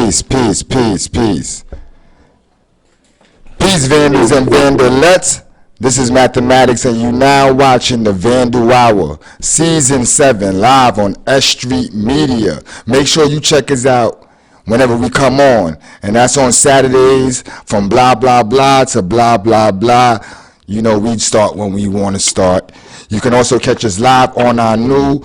Peace, peace, peace, peace. Peace, Vandals and Vandalettes. This is Mathematics, and you now watching the Vandal Hour, Season 7, live on S.STREET Media. Make sure you check us out whenever we come on. And that's on Saturdays from blah, blah, blah to blah, blah, blah. You know, we start when we want to start. You can also catch us live on our new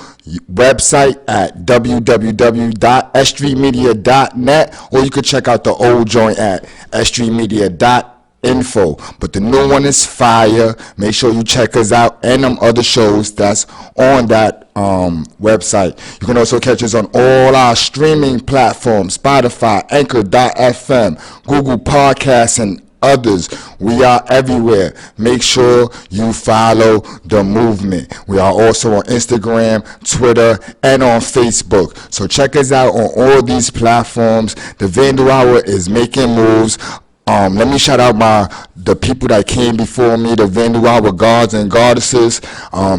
website at www.sstreetmedia.net, or you could check out the old joint at sstreetmedia.info. But the new one is fire. Make sure you check us out and them other shows that's on that website. You can also catch us on all our streaming platforms: Spotify, Anchor.fm, Google Podcasts, and others. We are everywhere. Make sure you follow the movement. We are also on Instagram, Twitter, and on Facebook. So check us out on all these platforms. The Vandal Hour is making moves. Let me shout out the people that came before me, the Vandal Hour gods and goddesses,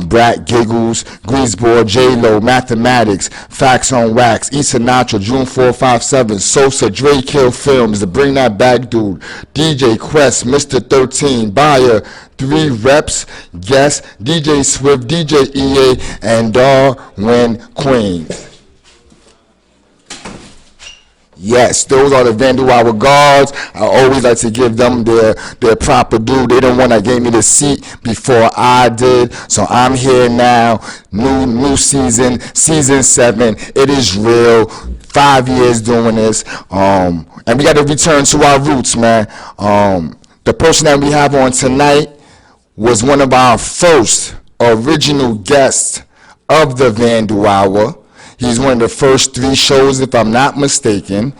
Brat Giggles, Greensboro, J-Lo, Mathematics, Facts on Wax, E. Sinatra, June 457, Sosa, Dre Kill Films, the Bring That Back Dude, DJ Quest, Mr. 13, Buyer, 3 Reps, Guest, DJ Swift, DJ EA, and Darwin Queens. Yes, those are the Vandal Hour guards. I always like to give them their proper due. They the one that gave me the seat before I did. So I'm here now. New season, season 7. It is real. 5 years doing this. And we got to return to our roots, man. The person that we have on tonight was one of our first original guests of the Vandal Hour. He's one of the first 3 shows, if I'm not mistaken.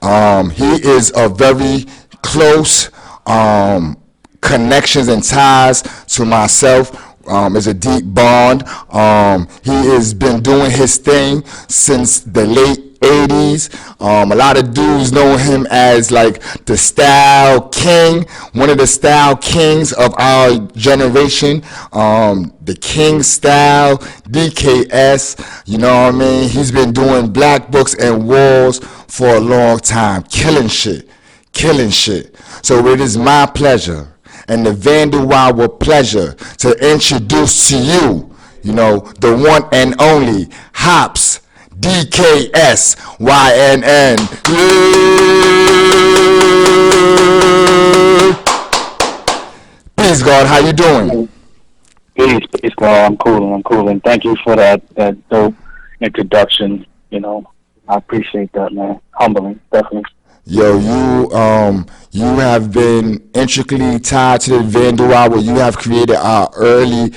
He is a very close connections and ties to myself. Is a deep bond. He has been doing his thing since the late 80s. A lot of dudes know him as like the style king, one of the style kings of our generation. The King Style, DKS, you know what I mean? He's been doing black books and walls for a long time, killing shit. So it is my pleasure and the Vandal Hour pleasure to introduce to you, you know, the one and only Hops, DKS, YNN. Peace, God, how you doing? Peace, God. I'm cool. And thank you for that dope introduction. You know, I appreciate that, man. Humbling, definitely. Yo, you have been intricately tied to the Vandal Hour. You have created our early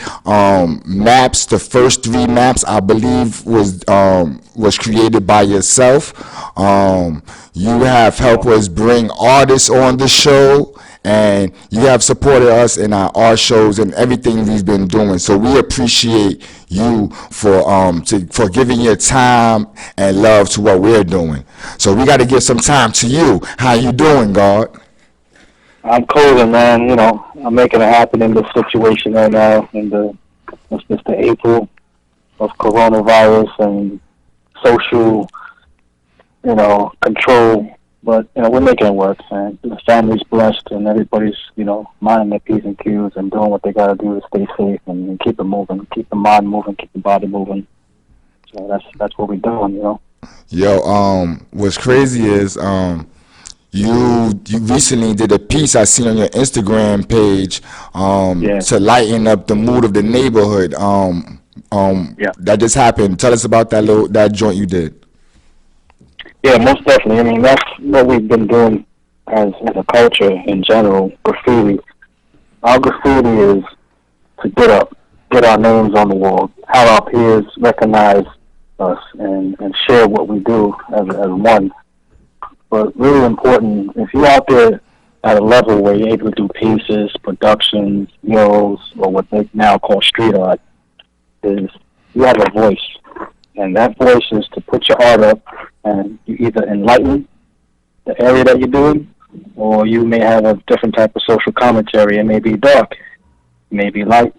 maps. The first 3 maps, I believe, was created by yourself. You have helped us bring artists on the show, and you have supported us in our art shows and everything we've been doing. So we appreciate you for giving your time and love to what we're doing. So we got to give some time to you. How you doing, God? I'm cool, man. You know, I'm making it happen in this situation right now. It's just the April of coronavirus and social, you know, control. But, you know, we're making it work, man. The family's blessed, and everybody's, you know, minding their P's and Q's and doing what they got to do to stay safe and keep it moving, keep the mind moving, keep the body moving. So that's what we're doing, you know. Yo, what's crazy is you recently did a piece I seen on your Instagram page to lighten up the mood of the neighborhood. That just happened. Tell us about that joint you did. Yeah, most definitely. I mean, that's what we've been doing as a culture in general, graffiti. Our graffiti is to get up, get our names on the wall, have our peers recognize us and share what we do as one. But really important, if you're out there at a level where you're able to do pieces, productions, murals, or what they now call street art, is you have a voice. And that voice is to put your art up, and you either enlighten the area that you're doing, or you may have a different type of social commentary. It may be dark, it may be light.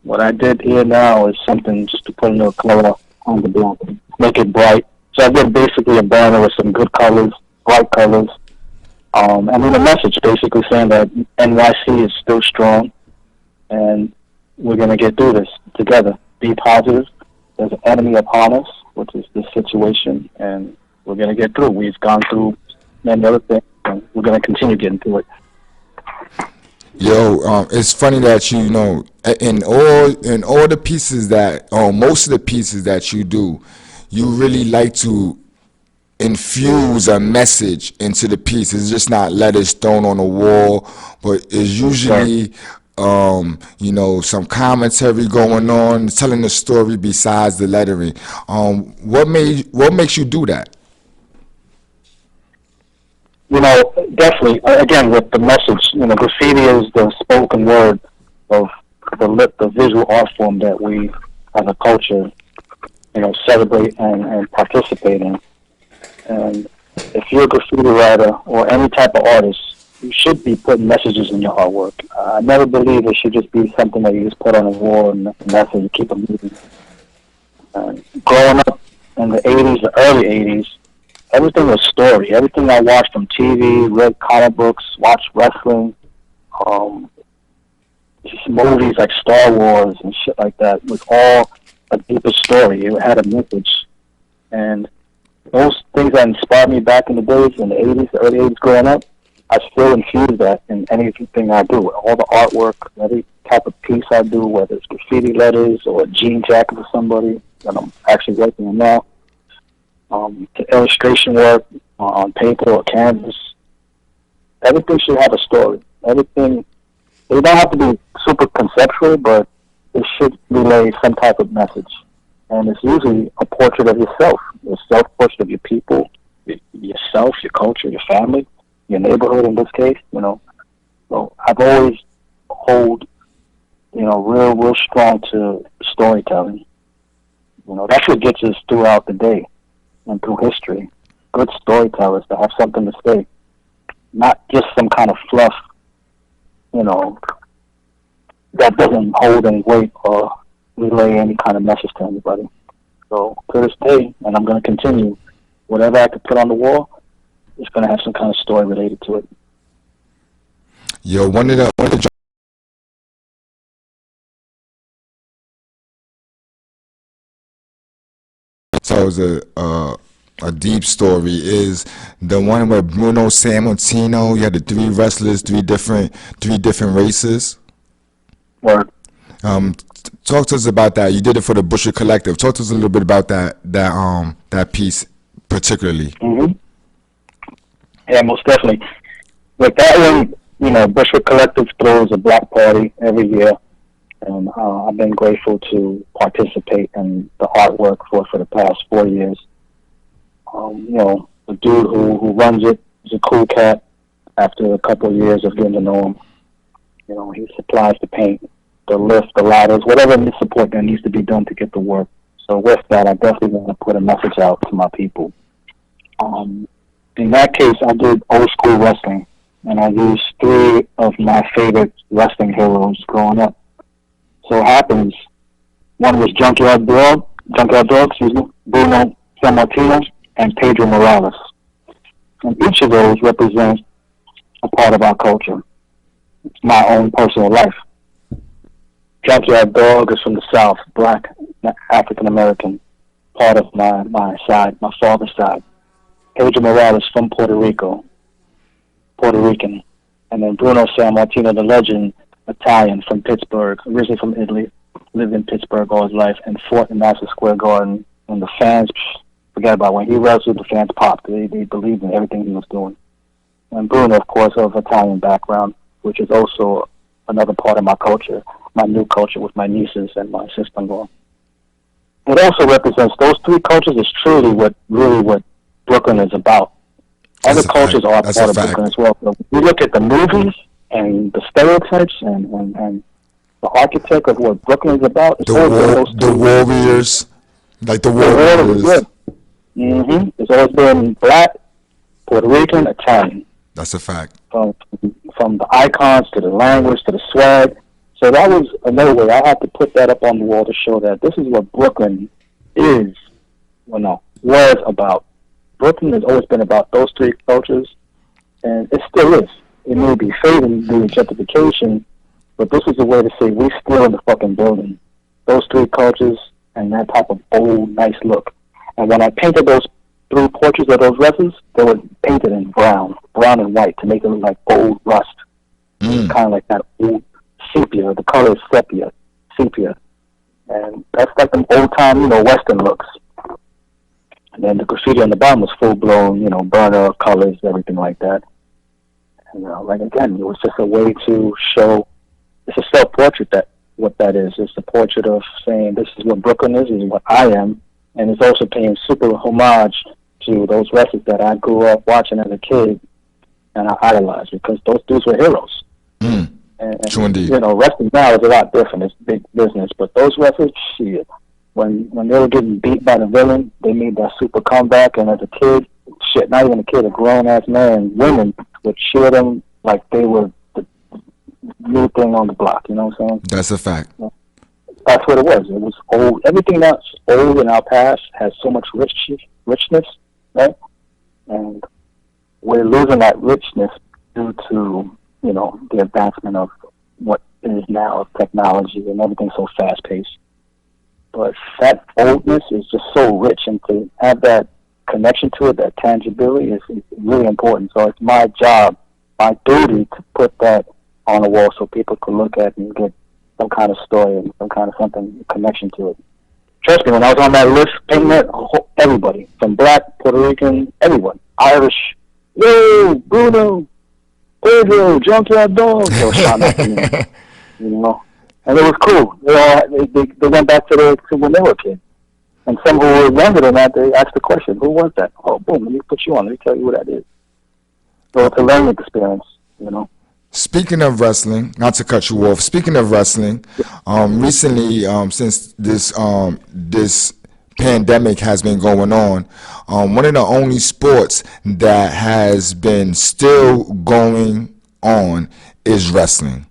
What I did here now is something just to put a little color on the block, make it bright. So I did basically a banner with some good colors, bright colors. And then a message basically saying that NYC is still strong, and we're going to get through this together. Be positive. There's an enemy upon us, which is this situation, and we're going to get through. We've gone through many other things, and we're going to continue getting through it. Yo, it's funny that you know in all the pieces that, most of the pieces that you do, you really like to infuse a message into the piece. It's just not letters thrown on the wall, but it's usually you know, some commentary going on, telling the story besides the lettering. What makes you do that? You know, definitely. Again, with the message, you know, graffiti is the spoken word of the visual art form that we, as a culture, you know, celebrate and participate in. And if you're a graffiti writer or any type of artist, you should be putting messages in your artwork. I never believe it should just be something that you just put on a wall and that's it, you keep it moving. Growing up in the 80s, the early 80s, everything was story. Everything I watched from TV, read comic books, watched wrestling, just movies like Star Wars and shit like that was all a deeper story. It had a message. And those things that inspired me back in the days, in the 80s, the early 80s growing up, I still infuse that in anything I do. All the artwork, every type of piece I do, whether it's graffiti letters or a jean jacket for somebody that I'm actually working on now, to illustration work on paper or canvas. Everything should have a story. Everything, it don't have to be super conceptual, but it should relay some type of message. And it's usually a portrait of yourself, a self-portrait of your people, yourself, your culture, your family, your neighborhood in this case, you know. So I've always hold, you know, real strong to storytelling. You know, that's what gets us throughout the day and through history. Good storytellers that have something to say, not just some kind of fluff, you know, that doesn't hold any weight or relay any kind of message to anybody. So to this day, and I'm going to continue, whatever I could put on the wall, it's going to have some kind of story related to it. Yo, one of the tells a deep story is the one where Bruno Sammartino, you had the three wrestlers, three different races. Or Talk to us about that. You did it for the BUSHWICK Collective. Talk to us a little bit about that piece particularly. Yeah, most definitely. With that one, you know, BUSHWICK Collective throws a block party every year, and I've been grateful to participate in the artwork for the past 4 years. You know, the dude who runs it is a cool cat. After a couple of years of getting to know him, you know, he supplies the paint, the lift, the ladders, whatever support that needs to be done to get the work. So with that, I definitely want to put a message out to my people. In that case, I did old school wrestling, and I used three of my favorite wrestling heroes growing up. So it happens, one was Junkyard Dog, Bruno Sammartino, and Pedro Morales. And each of those represents a part of our culture. It's my own personal life. Junkyard Dog is from the South, black, African American, part of my side, my father's side. Pedro Morales from Puerto Rico, Puerto Rican. And then Bruno Sammartino, the legend, Italian from Pittsburgh, originally from Italy, lived in Pittsburgh all his life, and fought in Madison Square Garden. And the fans, forget about it. When he wrestled, the fans popped. They believed in everything he was doing. And Bruno, of course, of Italian background, which is also another part of my culture, my new culture with my nieces and my sister-in-law. It also represents those three cultures is truly what Brooklyn is about. Other cultures are part of Brooklyn as well. So we look at the movies and the stereotypes and the architect of what Brooklyn is about. It's The Warriors, like the Warriors. It's always been black, Puerto Rican, Italian. That's a fact. From the icons to the language to the swag. So that was another way. I had to put that up on the wall to show that this is what Brooklyn was about. Brooklyn has always been about those three cultures, and it still is. It may be fading due to gentrification, but this is a way to say we still in the fucking building. Those three cultures and that type of old, nice look. And when I painted those three portraits of those wrestlers, they were painted in brown and white to make it look like old rust. Kind of like that old sepia. The color is sepia. And that's like them old time, Western looks. And then the graffiti on the bottom was full blown, burner colors, everything like that. And like again, it was just a way to show. It's a self portrait what that is. It's a portrait of saying this is what Brooklyn is what I am, and it's also paying super homage to those wrestlers that I grew up watching as a kid and I idolized because those dudes were heroes. And True indeed. Wrestling now is a lot different. It's big business, but those wrestlers, shit. When they were getting beat by the villain, they made that super comeback. And as a kid, not even a kid, a grown ass man, women would cheer them like they were the new thing on the block. You know what I'm saying? That's a fact. That's what it was. It was old. Everything that's old in our past has so much richness, right? And we're losing that richness due to the advancement of what is now technology and everything so fast paced. But that oldness is just so rich, and to have that connection to it, that tangibility is really important. So it's my job, my duty to put that on the wall so people can look at it and get some kind of story and some kind of something connection to it. Trust me, when I was on that list, painting that, everybody from black, Puerto Rican, everyone, Irish, yo, Bruno, Pedro, Junkyard Dog, they were shouting out to me, and it was cool. They went back to when they were kids. And some who were younger than that, they asked the question, who was that? Oh, boom, let me put you on. Let me tell you who that is. So it's a learning experience, Speaking of wrestling, not to cut you off. Speaking of wrestling, recently, since this pandemic has been going on, one of the only sports that has been still going on is wrestling.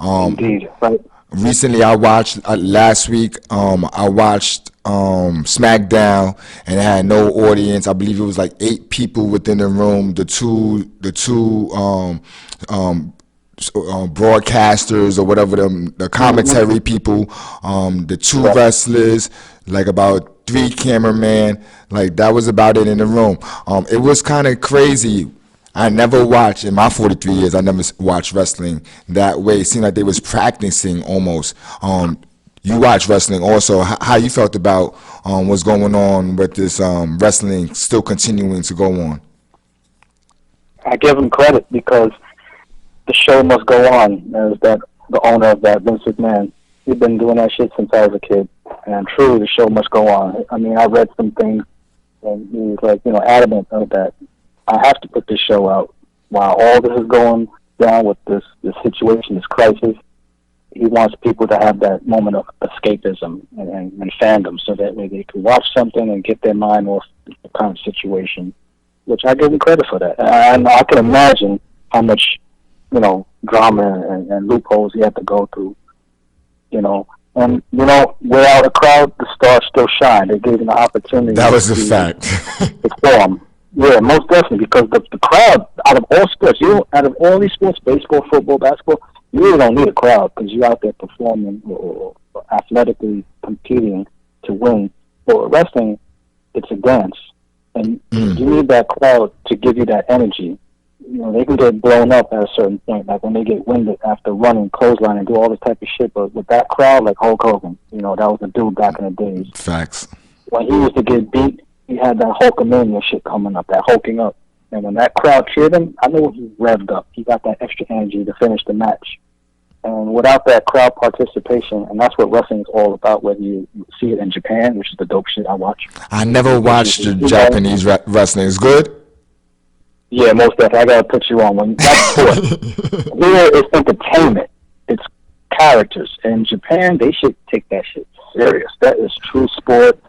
Indeed, right. Recently, I watched last week. I watched SmackDown, and it had no audience. I believe it was like 8 people within the room. The two broadcasters or whatever, the commentary people, the 2 wrestlers, like about 3 cameramen. Like that was about it in the room. It was kind of crazy. I never watched, in my 43 years, I never watched wrestling that way. It seemed like they was practicing almost. You watch wrestling also. How you felt about what's going on with this wrestling still continuing to go on? I give him credit because the show must go on. As that the owner of that, Vince McMahon, he's been doing that shit since I was a kid. And truly, the show must go on. I mean, I read some things, and he was like, adamant of that. I have to put this show out while all this is going down with this situation, this crisis. He wants people to have that moment of escapism and fandom, so that way they can watch something and get their mind off the current situation. Which I give him credit for that. And I can imagine how much, drama and loopholes he had to go through. And without a crowd, the stars still shine. They gave him the opportunity. That was a fact. Perform. Yeah, most definitely, because the crowd, out of all sports, out of all these sports, baseball, football, basketball, you really don't need a crowd because you're out there performing or athletically competing to win. For wrestling, it's a dance, and you need that crowd to give you that energy. They can get blown up at a certain point, like when they get winded after running, clothesline, and do all this type of shit. But with that crowd, like Hulk Hogan, that was the dude back in the days. Facts. When he used to get beat, he had that Hulkamania shit coming up, that hulking up. And when that crowd cheered him, I knew he revved up. He got that extra energy to finish the match. And without that crowd participation, and that's what wrestling is all about, whether you see it in Japan, which is the dope shit I watch. I never watched the Japanese wrestling. It's good? Yeah, most definitely. I gotta put you on one. That's sport. Here it's entertainment. It's characters. In Japan, they should take that shit serious. That is true sport.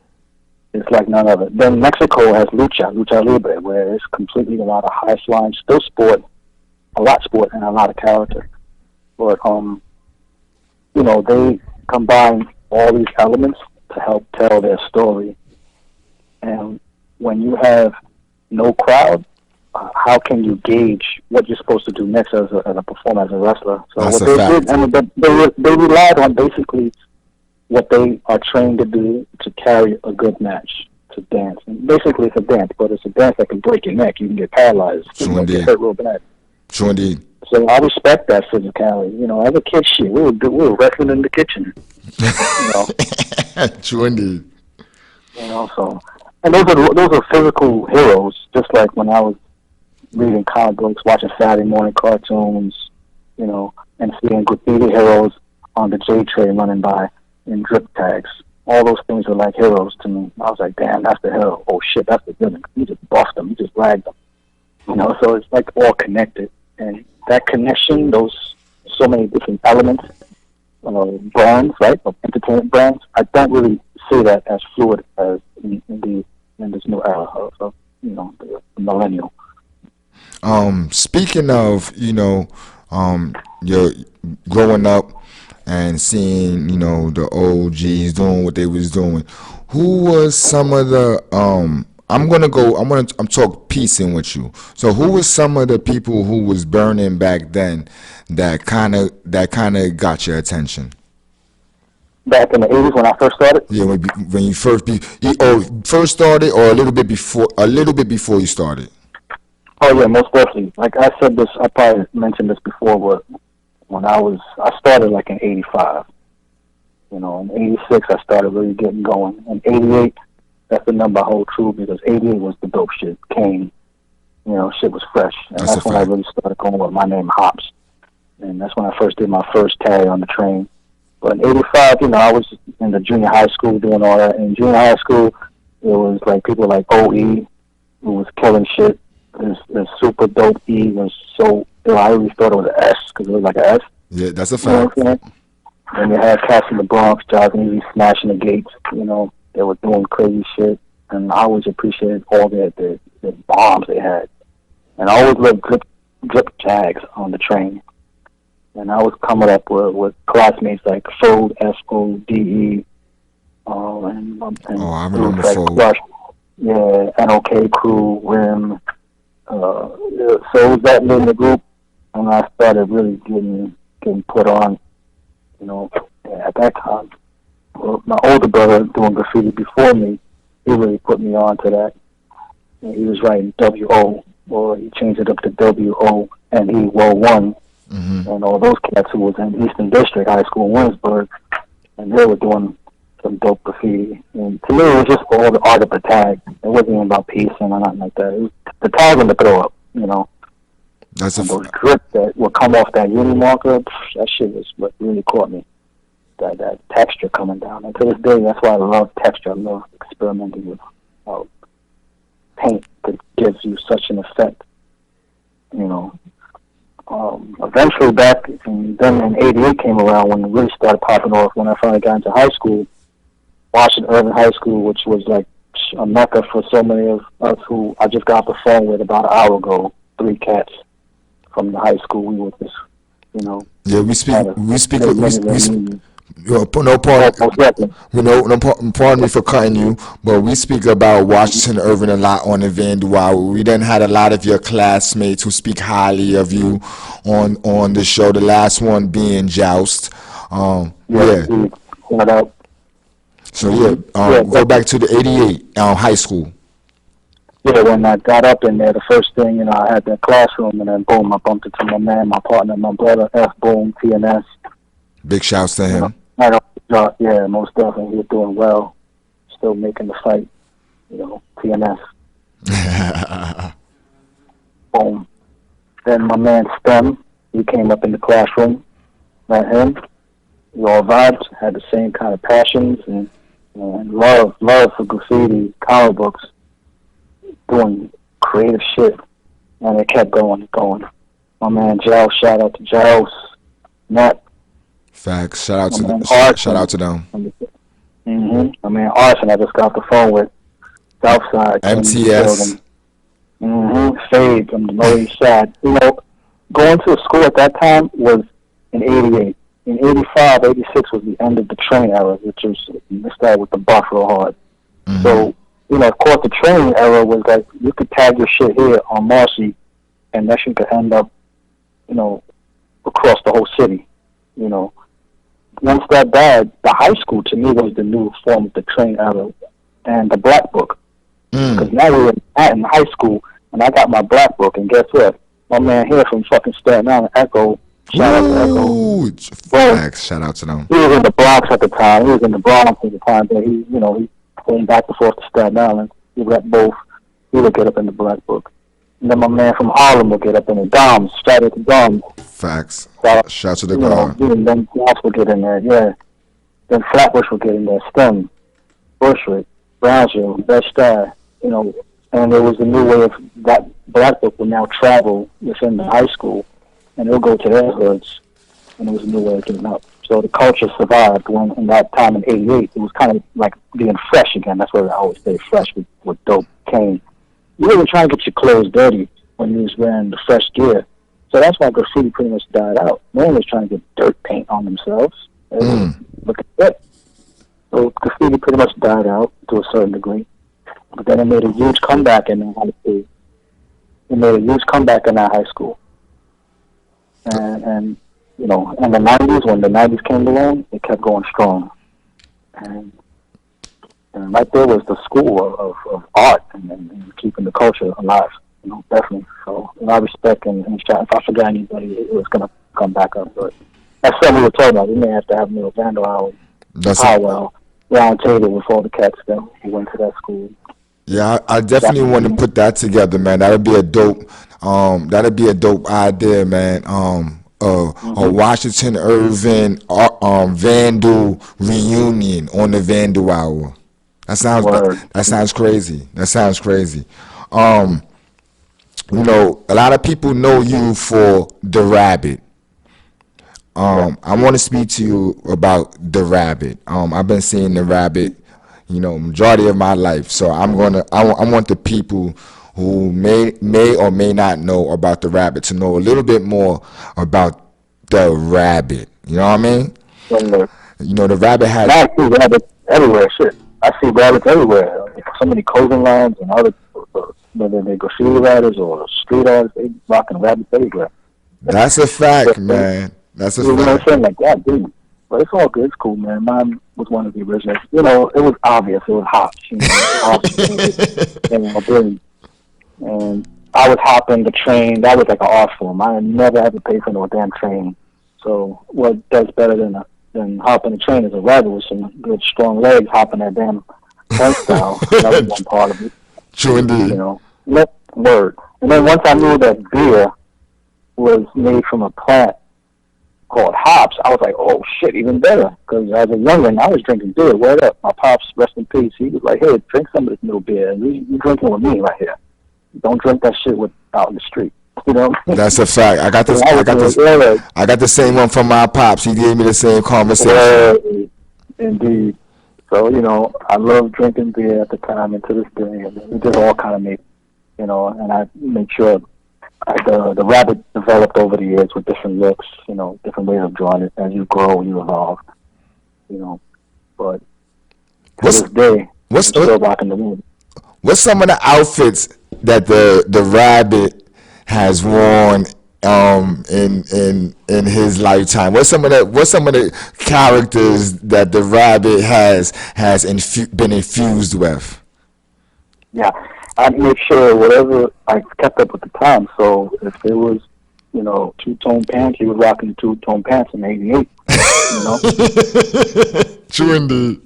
It's like none other. Then Mexico has lucha libre, where it's completely a lot of high flying, still sport, a lot sport, and a lot of character. But they combine all these elements to help tell their story. And when you have no crowd, how can you gauge what you're supposed to do next as a performer, as a wrestler? So That's what a they fact. did, I mean, they relied on basically what they are trained to do to carry a good match, to dance. And basically, it's a dance, but it's a dance that can break your neck. You can get paralyzed, True get indeed. hurt real bad. True indeed. So I respect that physicality. As a kid, shit, we were wrestling in the kitchen. You know, True indeed. So, and those are physical heroes. Just like when I was reading comic books, watching Saturday morning cartoons, and seeing graffiti heroes on the J train running by in drip tags. All those things were like heroes to me. I was like, damn, that's the hero. Oh shit, that's the villain. You just buffed them. You just ragged them. So it's like all connected. And that connection, those so many different elements, brands, right, of entertainment brands, I don't really see that as fluid as in this new era of the millennial. Speaking of, you're growing up and seeing, the OGs doing what they was doing. Who was some of the I'm talk piecing with you. So who was some of the people who was burning back then that kinda got your attention? Back in the 80s when I first started, Yeah, when you first started, or a little bit before you started. oh yeah, most definitely. Like I said this, I probably mentioned this before, but when I started like in '85. In '86 I started really getting going. In '88, that's the number I hold true because '88 was the dope shit. Came, shit was fresh, and That's a that's when I fact. really started going with my name Hops, and that's when I first did my first tag on the train. But in '85, I was in the junior high school doing all that. In junior high school, it was like people like OE who was killing shit. This super dope E was so. I always thought it was an S because it was like an S. Yeah, that's a You know fact. what I'm saying? And you had cats in the Bronx, jogging easy, smashing the gates. They were doing crazy shit, and I always appreciated all the bombs they had. And I always loved drip tags on the train. And I was coming up with classmates like Fode, Fode, and I groups remember like Fold. Crush, yeah, NOK Crew, Rim. So it was that in the group, and I started really getting put on. At that time, well, my older brother doing graffiti before me, he really put me on to that. And he was writing WO, or he changed it up to WONE, Well One, and all those cats who was in Eastern District High School in Williamsburg, and they were doing some dope graffiti. And to me, it was just all the art of the tag. It wasn't even about piecing or nothing like that. It was the tag and the throw up, That's and those drips that would come off that uni marker. That shit was what really caught me. That texture coming down. And to this day, that's why I love texture. I love experimenting with paint that gives you such an effect. Eventually back, and then in '88 came around when it really started popping off. When I finally got into high school, Washington Urban High School, which was like a mecca for so many of us who I just got off the phone with about an hour ago. 3 cats from the high school. We were just, yeah. We speak. had a We speak. great We, memory we, of sp- meeting. no, Oh, most definitely. pardon me for cutting you, but we speak about Washington Irving a lot on the Vandal. We then had a lot of your classmates who speak highly of you on the show. The last one being Joust. Yeah, Yeah. we went out. So yeah, Yeah, go back to the '88 high school. yeah, when I got up in there, the first thing, I had that classroom, and then boom, I bumped into my man, my partner, my brother, F Boom, TNS. Big shouts to him. I don't, yeah, most definitely, he's doing well, still making the fight, TNS. Boom. Then my man Stem, he came up in the classroom, met him. We all vibed, had the same kind of passions and love for graffiti, comic books, doing creative shit, and it kept going and going. My man Joe, shout out to Joe, Matt. Facts. Shout out My to man shout out to them. My man Arson, I just got off the phone with Southside. MTS. Fade from the Lower East Side. Going to school at that time was in '88. In '85, '86 was the end of the train era, which was, it started with the buff real hard. So Of course, the training era was like you could tag your shit here on Marcy, and that shit could end up, you know, across the whole city. You know, once that died, the high school to me was the new form of the train era and the black book. Because now we're in high school, and I got my black book, and guess what? My man here from fucking Staten Island, Echo, shout out to Echo. Ooh, Well, facts. Shout out to them. he was in the Bronx at the time. He was in the Bronx at the time, but he came back and forth to Staten Island. He got both. He would get up in the black book. And then my man from Harlem would get up in the Doms, shout out to Doms. Facts. So, Shout to the guard. even then Glass would get in there, yeah. Then Flatbush would get in there, STEM, Bushwick, Brownsville, Bed-Stuy, and there was a new way of that black book would now travel within the high school, and it would go to their hoods, and it was a new way of getting up. So the culture survived when, in that time in '88, it was kind of like being fresh again. That's where I always stay fresh with dope came. You wasn't trying to get your clothes dirty when you was wearing the fresh gear. So that's why graffiti pretty much died out. No one was trying to get dirt paint on themselves. Look at that. So graffiti pretty much died out to a certain degree. But then it made a huge comeback in high school. It made a huge comeback in our high school. And in the 90s, when the 90s came along, it kept going strong. And right there was the school of art and keeping the culture alive, definitely. So a lot of respect and if I forgot anybody, it was going to come back up. But that's something we were talking about. We may have to have Vandal out, powwow, round table with all the cats that who went to that school. Yeah, I definitely want to put that together, man. That'd be a dope idea, man. A Washington Irving Vandal reunion on the Vandal Hour. That sounds crazy. That sounds crazy. A lot of people know you for the Rabbit. I want to speak to you about the Rabbit. I've been seeing the Rabbit, majority of my life. So I want the people who may or may not know about the Rabbit to know a little bit more about the Rabbit. You know what I mean? The Rabbit has. I see rabbits everywhere. Shit, I see rabbits everywhere. So many clothing lines and other, whether they're graffiti writers or street artists, they rocking rabbits everywhere. That's a fact, man. That's a fact. You know what I'm saying? Like, yeah, dude. But it's all good. It's cool, man. Mine was one of the originals. It was obvious. It was hot. And I was hopping the train. That was like an art form. I never had to pay for no damn train. So what does better than hopping the train is a rabbit with some good strong legs hopping that damn turnstile. That was one part of it. True indeed. Word. And then once I knew that beer was made from a plant called hops, I was like, oh shit, even better. Because as a youngin', I was drinking beer. Word up. My pops, rest in peace, he was like, hey, drink some of this new beer. You drinking with me right here. Don't drink that shit out in the street. That's a fact. I got the same one from my pops. He gave me the same conversation. Indeed. So, I love drinking beer at the time and to this day. And it just all kind of made, and I made sure the Rabbit developed over the years with different looks, different ways of drawing it. As you grow, you evolve, But to this day, I'm still rocking the mood. What's some of the outfits that the Rabbit has worn in his lifetime? What's some of the characters that the Rabbit has been infused with? Yeah, I make sure whatever I kept up with the time. So if there was, two-tone pants, he was rocking the two-tone pants in '88. True indeed.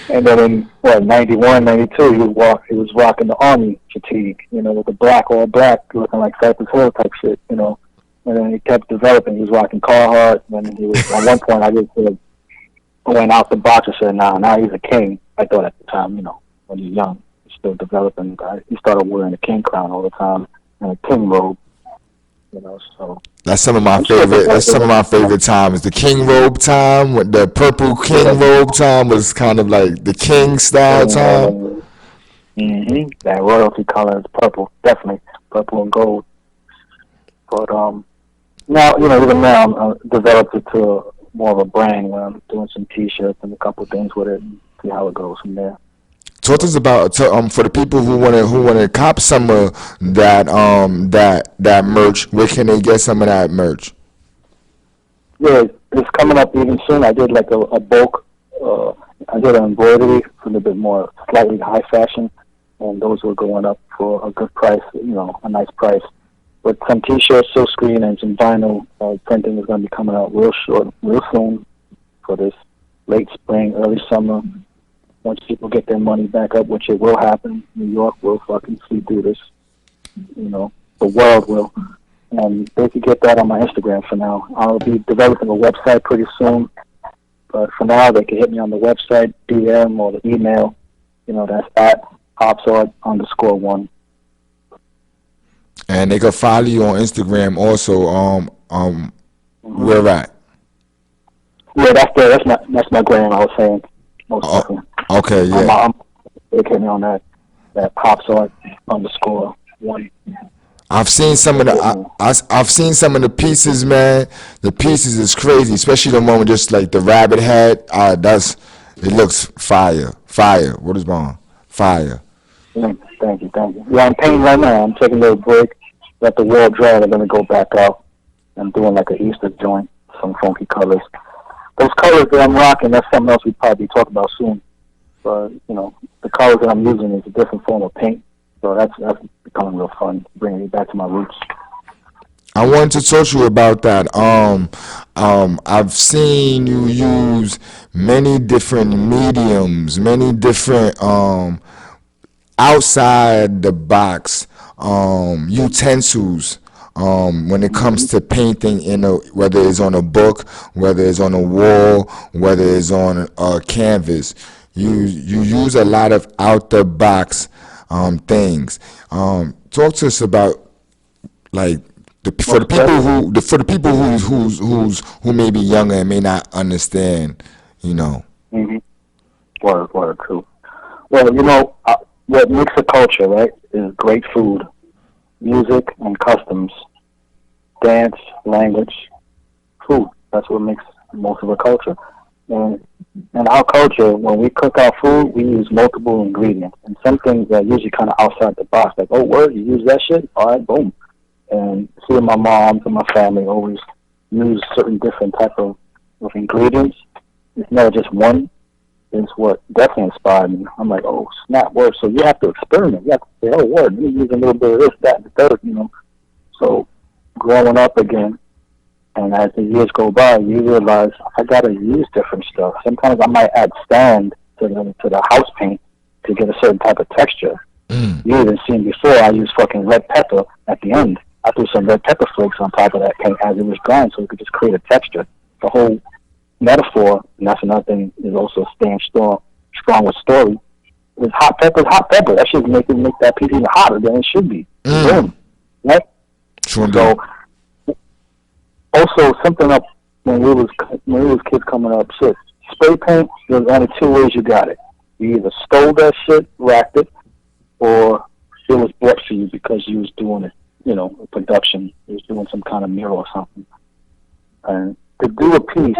And then in 91, 92, he was rocking the army fatigue, with the all black, looking like Cypress Hill type shit, And then he kept developing. He was rocking Carhartt. And he was at one point I just went out the box and said, now he's a king. I thought at the time, when you're young, he's still developing. He started wearing a king crown all the time and a king robe. So that's some of my favorite. That's some of my favorite times. The king robe time, with the purple king robe time, was kind of like the king style time. That royalty color is purple, definitely purple and gold. But now even now I'm developed it to more of a brand where I'm doing some T-shirts and a couple things with it, and see how it goes from there. Talk to us about for the people who wanna cop some of that merch. Where can they get some of that merch? Yeah, it's coming up even soon. I did like a bulk. Uh, I did an embroidery for a little bit more slightly high fashion, and those were going up for a good price. A nice price. But some T-shirts, silk screen, and some vinyl printing is going to be coming out real soon for this late spring, early summer. Once people get their money back up, which it will happen, New York will fucking see through this. The world will. And they can get that on my Instagram for now. I'll be developing a website pretty soon. But for now, they can hit me on the website, DM, or the email. That's at Hopsard_1. And they can follow you on Instagram also. Where at? Yeah, that's my gram. I was saying most Oh, definitely. okay, I'm, yeah. I'm they can hit me on that Hopsard_1. I've seen some of the I've seen some of the pieces, man. The pieces is crazy, especially the one with just like the rabbit head. It looks fire, fire. What is wrong? Fire. Thank you. Yeah, I'm painting right now. I'm taking a little break. Let the wall dry. I'm gonna go back out. I'm doing like an Easter joint, some funky colors. Those colors that I'm rocking, that's something else we probably talk about soon. But the colors that I'm using is a different form of paint, so that's becoming real fun, bringing me back to my roots. I wanted to talk to you about that. I've seen you use many different mediums, many different outside the box utensils when it comes Mm-hmm. to painting whether it's on a book, whether it's on a wall, whether it's on a canvas. You use a lot of out the box things. Talk to us about like for the Most people definitely. who may be younger and may not understand, you know. Mm-hmm. Word, true. Well, what makes a culture, right, is great food, music, and customs, dance, language, food. That's what makes most of a culture. And in our culture, when we cook our food, we use multiple ingredients. And some things are usually kind of outside the box, like, oh, word, you use that shit? All right, boom. And seeing my mom and my family always use certain different type of ingredients. It's never just one. Is what definitely inspired me. I'm like, oh, snap, word. So you have to experiment. You have to say, oh, word, let me use a little bit of this, that, and the third. So growing up again, and as the years go by, you realize I gotta use different stuff. Sometimes I might add sand to the house paint to get a certain type of texture. Mm. You even seen before I used fucking red pepper at the end. I threw some red pepper flakes on top of that paint as it was drying so it could just create a texture. The whole metaphor, and that's another thing, is also staying strong with story. Is hot pepper is hot pepper. That should make that piece even hotter than it should be. Mm. Boom. Right? Sure do. So also something up when we was kids coming up, shit. Spray paint, there's only two ways you got it. You either stole that shit, racked it, or it was bought for you because you was doing it, a production. You was doing some kind of mural or something. And to do a piece,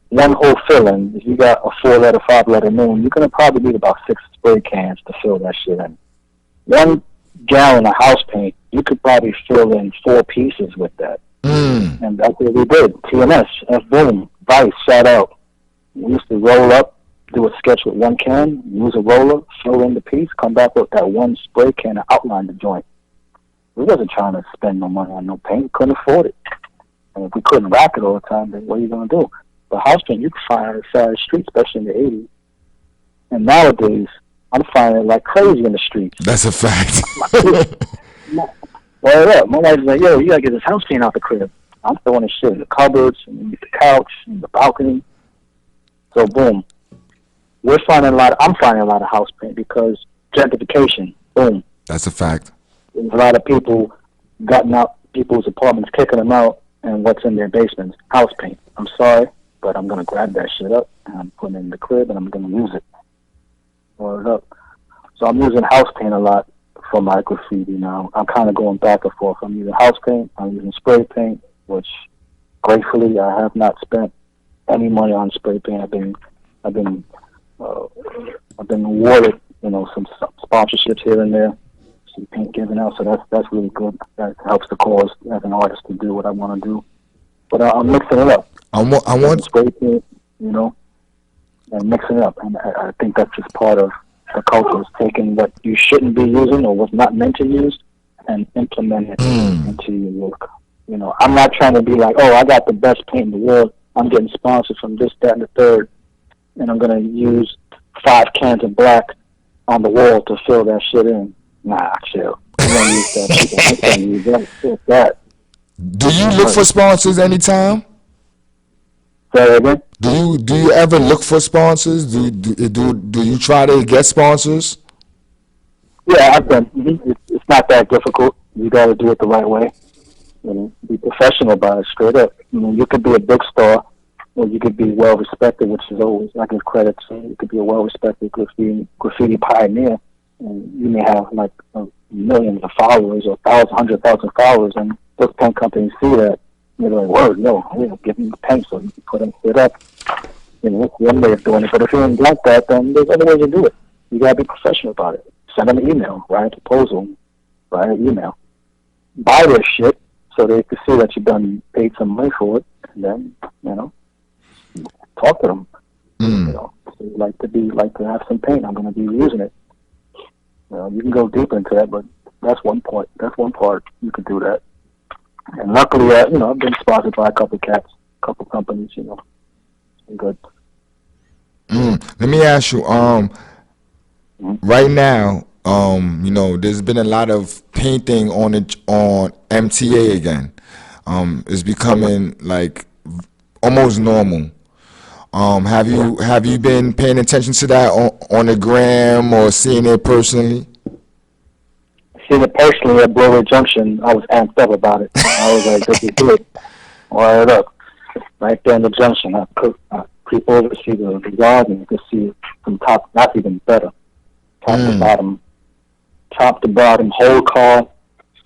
one whole filling, if you got a 4-letter, 5-letter name, you're going to probably need about 6 spray cans to fill that shit in. 1 gallon of house paint, you could probably fill in 4 pieces with that. Mm. And that's what we did. TMS, F-Boom, Vice, shout out. We used to roll up, do a sketch with 1 can, use a roller, fill in the piece, come back with that 1 spray can and outline the joint. We wasn't trying to spend no money on no paint. Couldn't afford it. And if we couldn't rack it all the time, then what are you going to do? But house paint, you can find it outside the street, especially in the 80s. And nowadays, I'm finding it like crazy in the streets. That's a fact. Well, my wife's like, yo, you got to get this house paint out the crib. I'm throwing this shit in the cupboards, and the couch, and the balcony. So, boom. I'm finding a lot of house paint because gentrification, boom. That's a fact. There's a lot of people gutting out people's apartments, kicking them out, and what's in their basements? House paint. I'm sorry, but I'm going to grab that shit up, and I'm putting it in the crib, and I'm going to use it. Word up. So I'm using house paint a lot for my graffiti now. I'm kind of going back and forth. I'm using house paint, I'm using spray paint, which gratefully I have not spent any money on spray paint. I've been awarded some sponsorships here and there, some paint given out. So that's really good. That helps the cause as an artist to do what I want to do. But I'm mixing it up. I want Spray paint, and mixing it up. And I think that's just part of the culture, is taking what you shouldn't be using or was not meant to use and implement it into your work. I'm not trying to be like, oh, I got the best paint in the world. I'm getting sponsored from this, that, and the third, and I'm going to use 5 cans of black on the wall to fill that shit in. Nah, chill. I'm going to use that shit. I'm going to use that. Do you look for sponsors anytime? Say that again? Do you ever look for sponsors? Do you try to get sponsors? Yeah, I've done. It's not that difficult. You got to do it the right way. Be professional about it, straight up. You could be a big star, or you could be well respected, which is always, I give credit to. You could be a well respected graffiti pioneer, and you may have like millions of followers or 100,000 followers, and those paint companies see that. They're like, word, no, we'll give you the paint so you can put them set up. That's one way of doing it. But if you don't like that, then there's other ways to do it. You gotta be professional about it. Send them an email, write a proposal, write an email. Buy their shit so they can see that you've paid some money for it, and then, talk to them. So you like to have some paint, I'm gonna be using it. You can go deep into that, but that's one part. That's one part you can do that. And luckily, I've been sponsored by a couple companies, good. Let me ask you, right now, there's been a lot of painting on MTA again. It's becoming like almost normal. Have you been paying attention to that on the gram or seeing it personally? Seeing it personally at Broadway Junction, I was amped up about it. I was like, this is good. Wired up. Right there in the junction. I creep over to see the yard, and you can see it from top. That's even better. Top to bottom, whole car.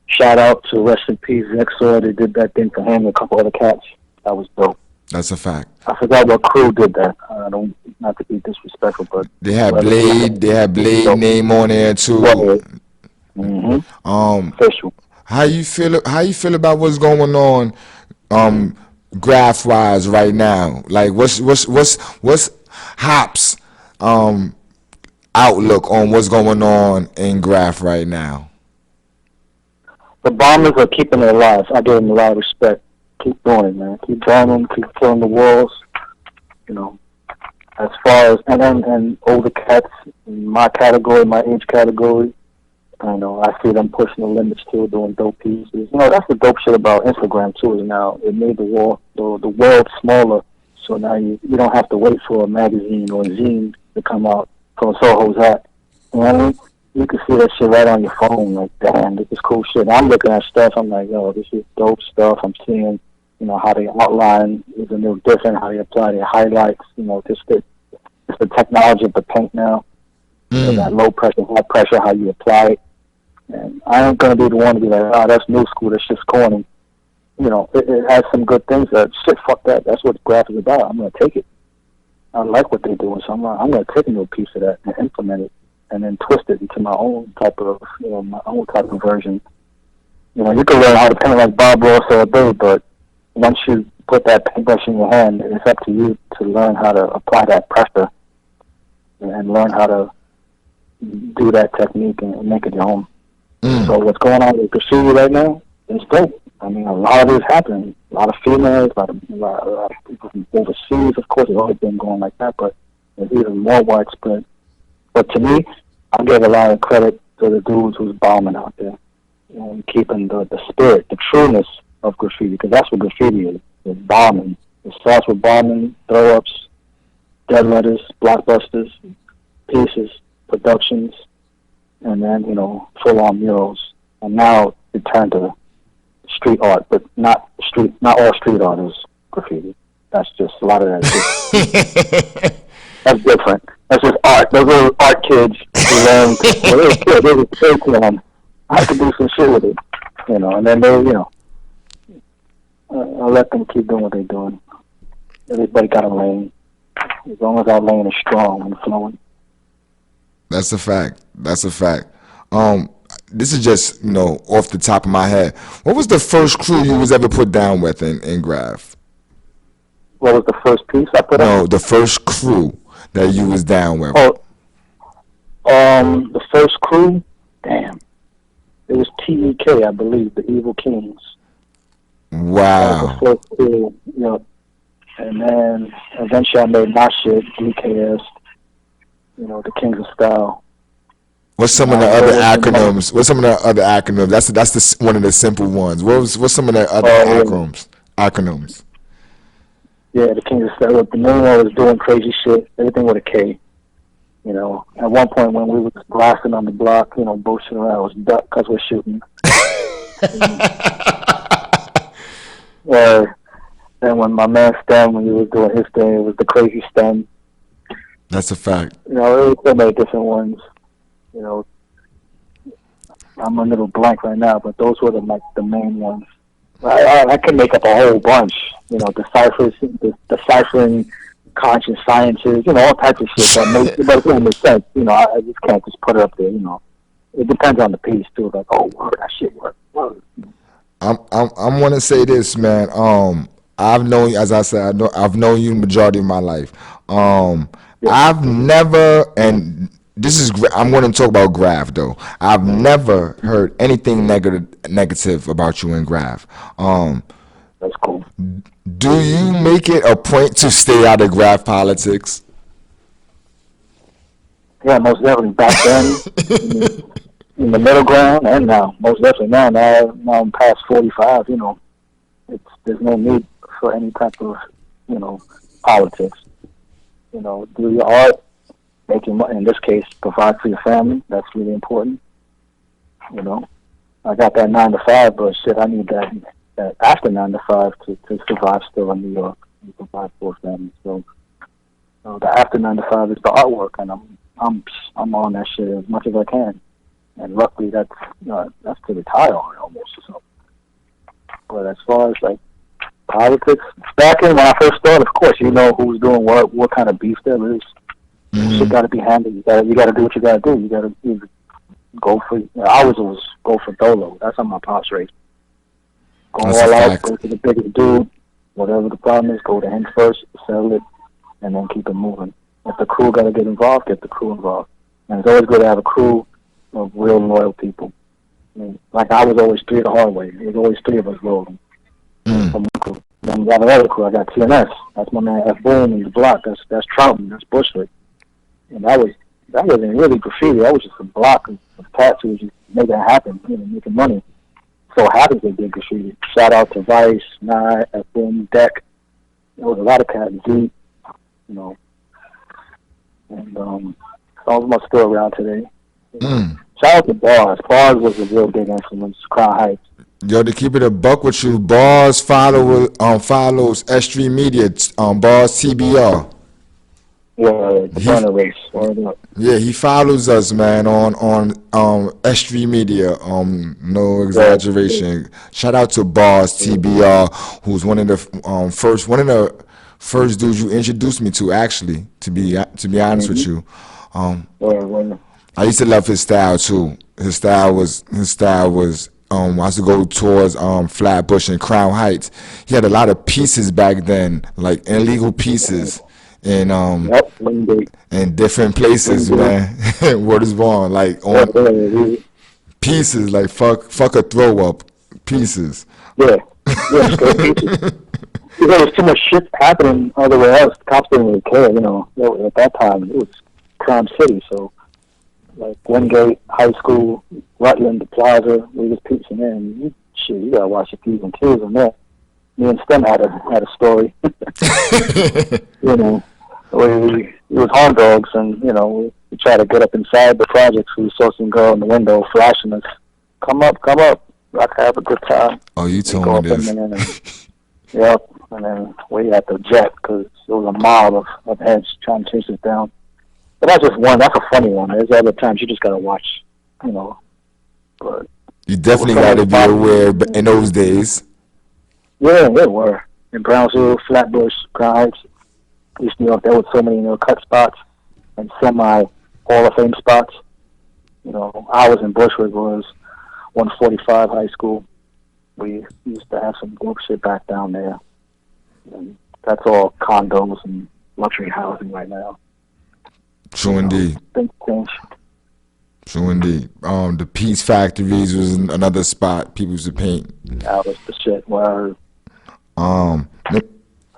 Shout out to Rest in Peace Exor. They did that thing for him and a couple other cats. That was dope. That's a fact. I forgot what crew did that. Not to be disrespectful, but they had Blade name on there too. Official. How you feel about what's going on graph wise right now? Like what's Hop's outlook on what's going on in graph right now? The bombers are keeping it alive. I give them a lot of respect. Keep doing it, man. Keep bombing, keep killing the walls. As far as and older cats in my category, my age category, I see them pushing the limits too, doing dope pieces. That's the dope shit about Instagram too. Is now it made the world smaller. So now you don't have to wait for a magazine or a zine to come out from Soho's Hat. You can see that shit right on your phone. Like, damn, this is cool shit. I'm looking at stuff. I'm like, yo, this is dope stuff. I'm seeing, how they outline is a little different. How they apply their highlights. It's the technology of the paint now. That low pressure, high pressure, how you apply it. And I ain't gonna be the one to be like, oh, that's new school. That's just corny. It has some good things. That shit, fuck that. That's what graph is about. I'm gonna take it. I like what they're doing, so I'm gonna take a little piece of that and implement it, and then twist it into my own type of, my own type of version. You can learn how to paint like Bob Ross all day, but once you put that paintbrush in your hand, it's up to you to learn how to apply that pressure and learn how to do that technique and make it your own. So what's going on with graffiti right now is dope. I mean, a lot of it is happening. A lot of females, a lot of people from overseas. Of course, it's always been going like that, but it's even more widespread. But to me, I give a lot of credit to the dudes who's bombing out there and keeping the spirit, the trueness of graffiti, because that's what graffiti is. It's bombing. It starts with bombing, throw-ups, dead letters, blockbusters, pieces, productions, and then, full-on murals. And now it turned to street art, but not all street art is graffiti. That's just a lot of that. That's different. That's just art. Those little art kids who learn. They were kids, I could do some shit with it, and then they, I'll let them keep doing what they're doing. Everybody got a lane. As long as our lane is strong and flowing. That's a fact. That's a fact. This is just off the top of my head. What was the first crew you was ever put down with in Graph? What was the first piece I put up? No, the first crew that you was down with. Oh, the first crew. Damn, it was TEK, I believe, the Evil Kings. That was the Wow. first crew. And then eventually I made my shit, DKS. The Kings of Style. What's some And of I the was other always in my, acronyms? What's some of the other acronyms? One of the simple ones. What's some of the other yeah, acronyms? Acronyms. yeah, the Kings of Style. The main one was doing crazy shit, everything with a K. At one point when we was blasting on the block, bullshit around, it was duck because we're shooting. And then when my man Stem, when he was doing his thing, it was the crazy Stem. That's a fact. It was so many different ones. You know, I'm a little blank right now, but those were the main ones. I can make up a whole bunch. Deciphering conscious sciences. All types of shit but it doesn't make sense. I just can't just put it up there. It depends on the piece too. Like, oh, word, that shit worked. Word. I'm want to say this, man. I've known, as I said, I've known you the majority of my life. Yeah. I've never, and this is, I'm going to talk about Graph though. I've never heard anything negative about you in Graph. That's cool. Do you make it a point to stay out of Graph politics? Yeah, most definitely. Back then, in the middle ground, and now, most definitely now I'm past 45. There's no need for any type of politics. Do your art, make your money. In this case, provide for your family. That's really important. I got that 9 to 5, but shit, I need that after 9 to 5 to survive still in New York and provide for a family. So the after 9 to 5 is the artwork, and I'm on that shit as much as I can. And luckily, that's to retire on almost. So, but as far as like politics, back in when I first started, of course, who's doing what kind of beef there is. Shit got to be handled. You got to do what you got to do. You got to either go for. I always go for Dolo. That's how my pops raised. Go That's a all out. fact. Go to the biggest dude. Whatever the problem is, go to him first, settle it, and then keep it moving. If the crew got to get involved, get the crew involved. And it's always good to have a crew of real loyal people. Like I was always three the hard way. There was always three of us rolling. From my crew. Then we got another crew. I got TNS. That's my man F Boom in the block. That's Trouton. That's Bushwick. And that wasn't really graffiti. That was just a block of tattoos, just making it happen, making money. So happens they did graffiti. Shout out to Vice, Nye, F Boom, Deck. There was a lot of cats, deep, and some of them are still around today. Shout out to Bars. Bars was a real big influence. Crown Heights. Yo, to keep it a buck with you, Bars follows S.STREET Media, Bars TBR. Yeah, the burner race. Yeah, he follows us, man, on S.STREET Media. No Yeah. exaggeration. Shout out to Bars TBR, who's one of the first dudes you introduced me to. Actually, to be honest with you, I used to love his style too. His style was. I used to go towards Flatbush and Crown Heights. He had a lot of pieces back then, like illegal pieces. And Yep, Wingate. in different places, man. Word is born, like Yeah, on pieces, like fuck a throw up pieces. yeah, straight pieces. There was too much shit happening everywhere else. Cops didn't really care, At that time, it was Crime City, so like Wingate, High School, Rutland, the Plaza, we was piecing in. You gotta watch the P's and Q's on that. Me and Stem had a story. We was horn dogs, and we tried to get up inside the projects. We saw some girl in the window flashing us, "Come up, I can have a good time." Oh, you We told go me up in this. there, and yep, and then we had to jet because there was a mob of heads trying to chase us down. But that's just one. That's a funny one. There's other times you just gotta watch, But You definitely got to be aware in those days. yeah, they were in Brownsville, Flatbush, Crown Heights, East New York. There was so many cut spots and semi Hall of Fame spots. You know, ours in Bushwick was 145 High School. We used to have some group shit back down there. And that's all condos and luxury housing right now. True indeed. Things change. True indeed. The Peace Factories was another spot people used to paint. That was the shit. Where Um,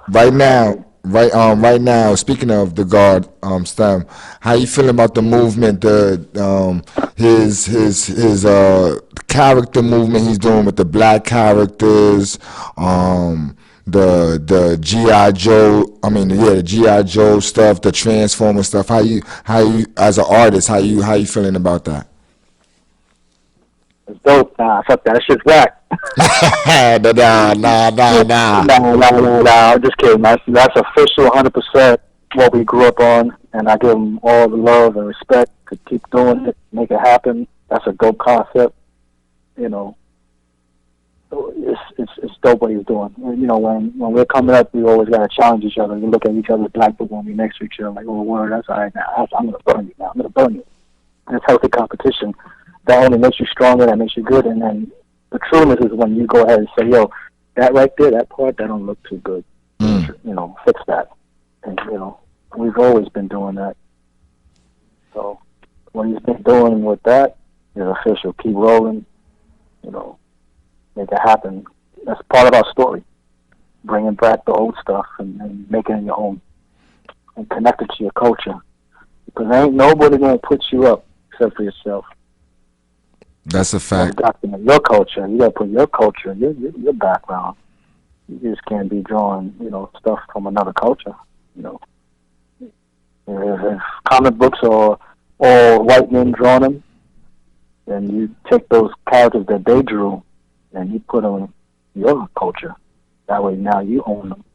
right now, speaking of the guard, STEM, how you feeling about the movement, his character movement he's doing with the black characters, the GI Joe, the GI Joe stuff, the Transformer stuff. How you as an artist, how you feeling about that? it's dope. Nah, fuck that. That shit's whack. Nah. Nah. I'm just kidding. That's official 100% what we grew up on, and I give them all the love and respect to keep doing it, make it happen. That's a dope concept. You know, it's dope what he's doing. You know, when we're coming up, we always gotta challenge each other. We look at each other black people when we next to each other, like, oh, word, that's all right now. I'm gonna burn you now. I'm gonna burn you. And it's healthy competition. That only makes you stronger. That makes you good. And then the trueness is when you go ahead and say, yo, that right there, that part, that don't look too good. You know, fix that. And, you know, we've always been doing that. So what he's been doing with that is official. Keep rolling, you know, make it happen. That's part of our story. Bringing back the old stuff and making it your own. And connect it to your culture. Because there ain't nobody going to put you up except for yourself. That's a fact. You document your culture. You got to put your culture, your background. You just can't be drawing, you know, stuff from another culture. You know, if comic books are all white men drawing them, then you take those characters that they drew and you put them in your culture. That way, now you own them.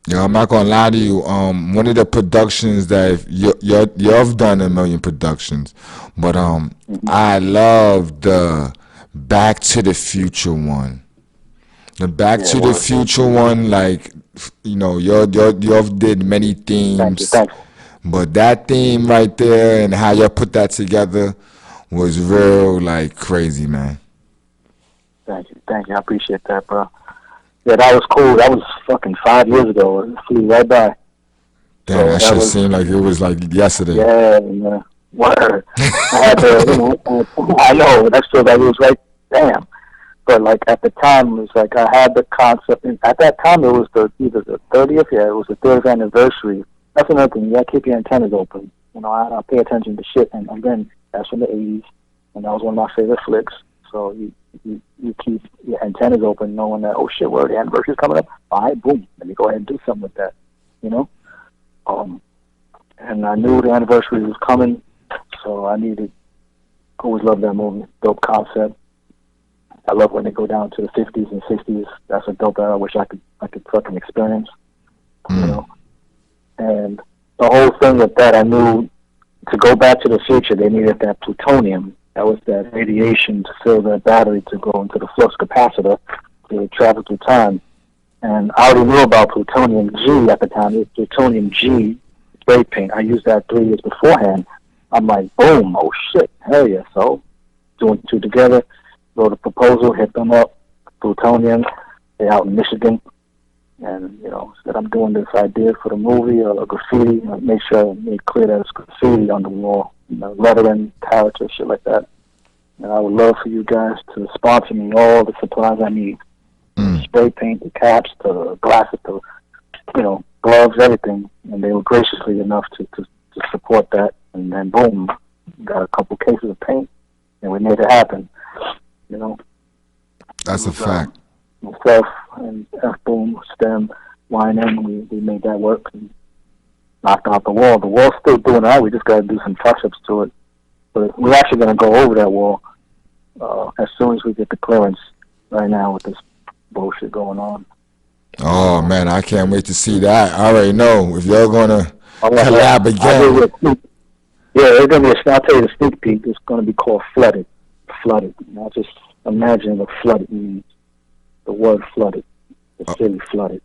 Yeah, I'm not gonna lie to you. One of the productions that you've done a million productions, but I love the Back to the Future one. The Back to the Future one, like, you know, you've did many themes, Thank you. but that theme right there and how you put that together was real, like, crazy, man. Thank you. I appreciate that, bro. Yeah, that was cool. That was fucking 5 years ago. It flew right by. Damn, that shit seemed like it was like yesterday. Yeah. Word. I had to, you know, I know, that feel like it was right, damn. But, like, at the time, it was like I had the concept. And at that time, it was either the 30th, it was the 30th anniversary. That's another thing. You got to keep your antennas open. You know, I pay attention to shit. And, again, that's from the 80s. And that was one of my favorite flicks. So you keep your antennas open, knowing that, oh shit, where the anniversary's coming up. All right, boom, let me go ahead and do something with that, you know. And I knew the anniversary was coming, so I always loved that movie. Dope concept. I love when they go down to the 50s and 60s. That's a dope era. I wish I could fucking experience, you know. And the whole thing with that, I knew to go back to the future, they needed that plutonium. That was that radiation to fill that battery to go into the flux capacitor to travel through time. And I already knew about plutonium G at the time. It was plutonium G spray paint. I used that 3 years beforehand. I'm like, boom, oh shit, hell yeah. So, doing two together, wrote a proposal, hit them up, plutonium. They're out in Michigan. And, you know, said I'm doing this idea for the movie or graffiti. Make sure I make clear that it's graffiti on the wall. You know, lettering, character, shit like that. And I would love for you guys to sponsor me all the supplies I need. Spray paint, the caps, the glasses, the, you know, gloves, everything. And they were graciously enough to support that. And then boom, got a couple cases of paint, and we made it happen. You know. That's a fact. Myself and F Boom, STEM, YNM, we made that work. And knocked out the wall. The wall's still doing that. We just got to do some touch-ups to it. But we're actually going to go over that wall as soon as we get the clearance right now with this bullshit going on. Oh, man, I can't wait to see that. I already know if you're going to collab again. Yeah, it's going to be I'll tell you the sneak peek. It's going to be called Flooded. Flooded. Now, just imagine what flooded means. The word flooded. The city flooded.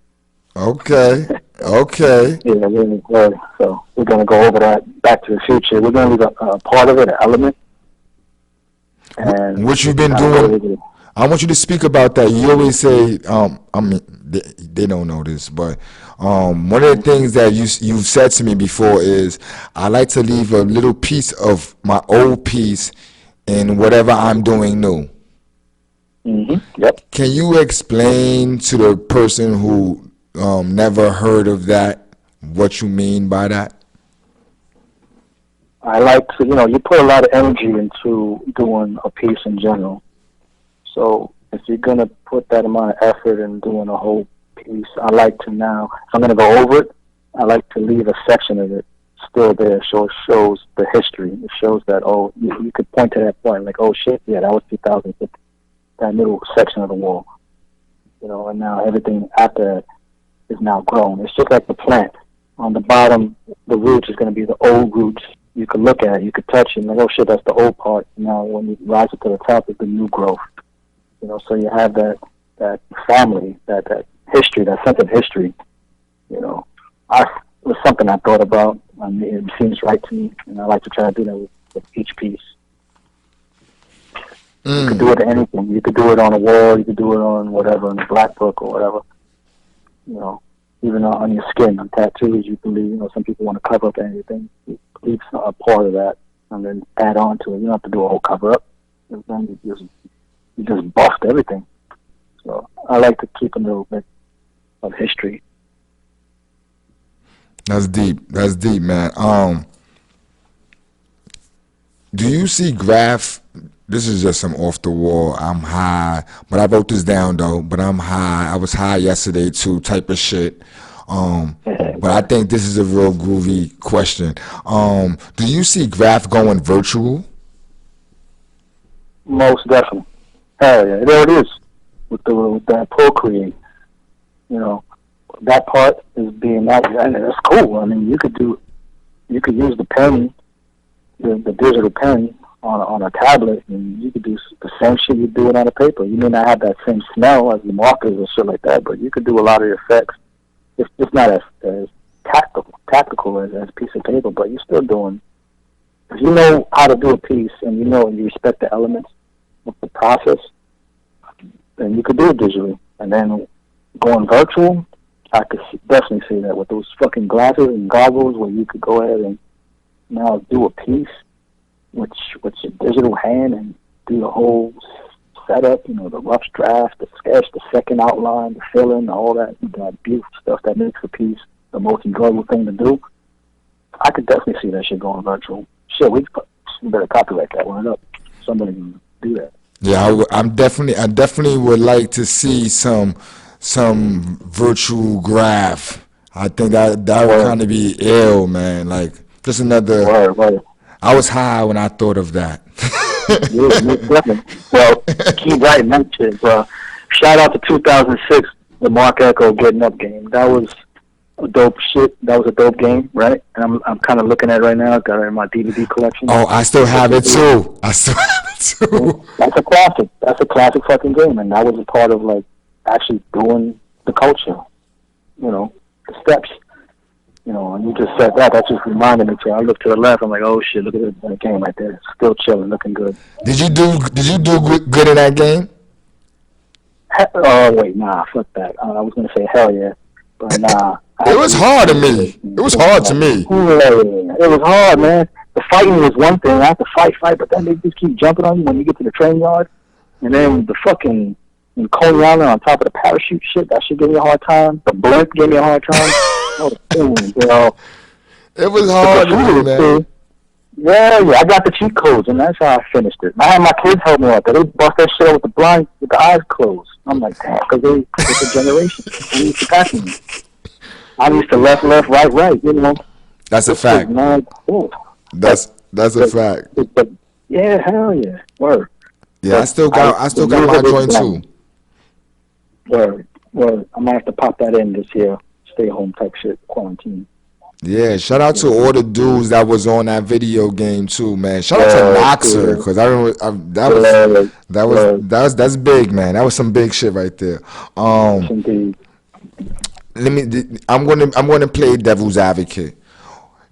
Okay. Okay. Yeah, really good. So we're gonna go over that Back to the Future. We're gonna leave a part of it, an element, and What you've been kind of go doing? over it. I want you to speak about that. You always say, I mean, they don't know this, but one of the things that you've said to me before is I like to leave a little piece of my old piece in whatever I'm doing new. Yep. Can you explain to the person who never heard of that what you mean by that? I like to, you put a lot of energy into doing a piece in general. So if you're gonna put that amount of effort in doing a whole piece, I like to now, if I'm gonna go over it, I like to leave a section of it still there. So it shows the history. It shows that, oh, you could point to that point, like, oh shit, yeah, that was 2015, that middle section of the wall. And now everything after that is now grown. It's just like the plant. On the bottom, the roots is going to be the old roots. You could look at it, you could touch it, and like, oh shit, that's the old part. Now when you rise up to the top, is the new growth. So you have that family, that history, that sense of history. It was something I thought about. I mean, it seems right to me, and I like to try to do that with each piece. You could do it to anything. You could do it on a wall. You could do it on whatever, in a black book or whatever. Even on your skin, on tattoos, you can leave. Some people want to cover up anything. You leave a part of that and then add on to it. You don't have to do a whole cover up. Then you just buffed everything. So I like to keep a little bit of history. That's deep. That's deep, man. Do you see graph? This is just some off the wall. I'm high, but I wrote this down though. But I'm high. I was high yesterday too. Type of shit. But I think this is a real groovy question. Do you see graph going virtual? Most definitely. Hell yeah, there it is. With that Procreate, that part is being added. And that's cool. I mean, you could use the pen, the digital pen on a tablet, and you could do the same shit you do it on a paper. You may not have that same smell as the markers and shit like that, but you could do a lot of the effects. It's not as tactical as a piece of paper, but you're still doing. If you know how to do a piece and you respect the elements of the process, then you could do it digitally. And then going virtual, I could definitely see that with those fucking glasses and goggles, where you could go ahead and now do a piece with your digital hand and do the whole setup, the rough draft, the sketch, the second outline, the filling, all that beautiful stuff that makes the piece the most enjoyable thing to do. I could definitely see that shit going virtual. Shit, we better copyright that one up. Somebody can do that. Yeah, I definitely would like to see some virtual graph. I think that would kind of be ill, man. Like just another. Word. I was high when I thought of that. Yeah, definitely. Well, keep writing that shit, bro. Shout out to 2006, the Mark Echo Getting Up game. That was a dope shit. That was a dope game, right? And I'm kind of looking at it right now. Got it in my DVD collection. Oh, I still have it too. I still have it too. That's a classic. That's a classic fucking game, and that was a part of like actually doing the culture. The steps. And you just said that. That just reminded me. I looked to the left. I'm like, oh shit! Look at that game right there. Still chilling, looking good. Did you do good in that game? Oh wait, nah, fuck that. I was gonna say hell yeah, but nah. It was hard to me. It was hard to me. Yeah, it was hard, man. The fighting was one thing. I have to fight, but then they just keep jumping on you when you get to the train yard. And then the fucking Coney Island on top of the parachute shit, that shit gave me a hard time. The blimp gave me a hard time. It was hard to me, man. Yeah, I got the cheat codes, and that's how I finished it. I had my kids help me out there. They bust that shit out with the eyes closed. I'm like, damn, because it's a generation. They used to pass me. I used to left, right. That's a fact. Cool. That's a fact. Yeah, hell yeah. Word. Yeah, I still got my joint too. Word. I might have to pop that in this year. Stay home type shit, quarantine. Yeah, shout out to all the dudes that was on that video game too, man. Shout out to Noxer, because that's big, man. That was some big shit right there. Indeed. I'm gonna play devil's advocate.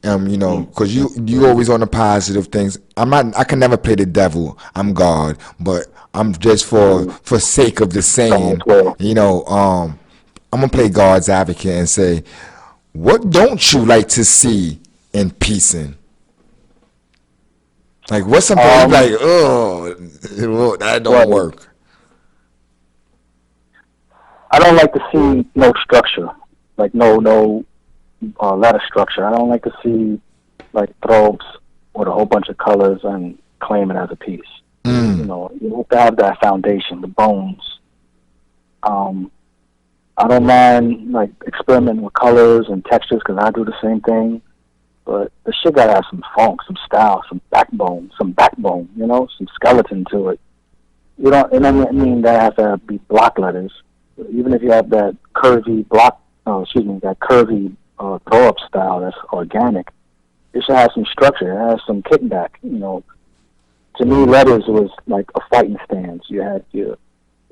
Because you always on the positive things. I'm not. I can never play the devil. I'm God, but I'm just for sake of the As saying. well. I'm gonna play God's advocate and say, what don't you like to see in piecing? Like, what's something you Um, like? Oh, that don't well, work. I don't like to see no structure, like no letter structure. I don't like to see like throws with a whole bunch of colors and claim it as a piece. You Mm. know, you have to have that foundation, the bones. Um, I don't mind like experimenting with colors and textures because I do the same thing. But the shit gotta have some funk, some style, some backbone. You know, some skeleton to it. You don't, and I mean that has to be block letters. Even if you have that curvy that curvy throw up style that's organic, it should have some structure. It has some kickback. You know, to me, letters was like a fighting stance. You had your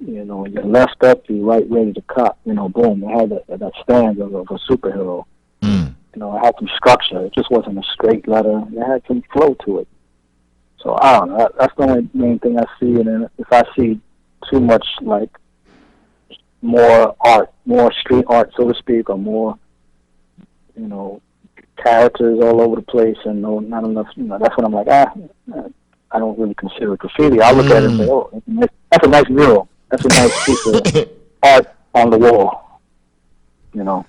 left up, your right ready to cut. You know, boom. It had that stance of a superhero. Mm. You know, it had some structure. It just wasn't a straight letter. It had some flow to it. So I don't know. That's the only main thing I see. And then if I see too much like more art, more street art, so to speak, or more, you know, characters all over the place and not enough, that's when I'm like, I don't really consider it graffiti. I'll look at it and say, Mm. oh, that's a nice mural. That's a nice piece of art on the wall, you know.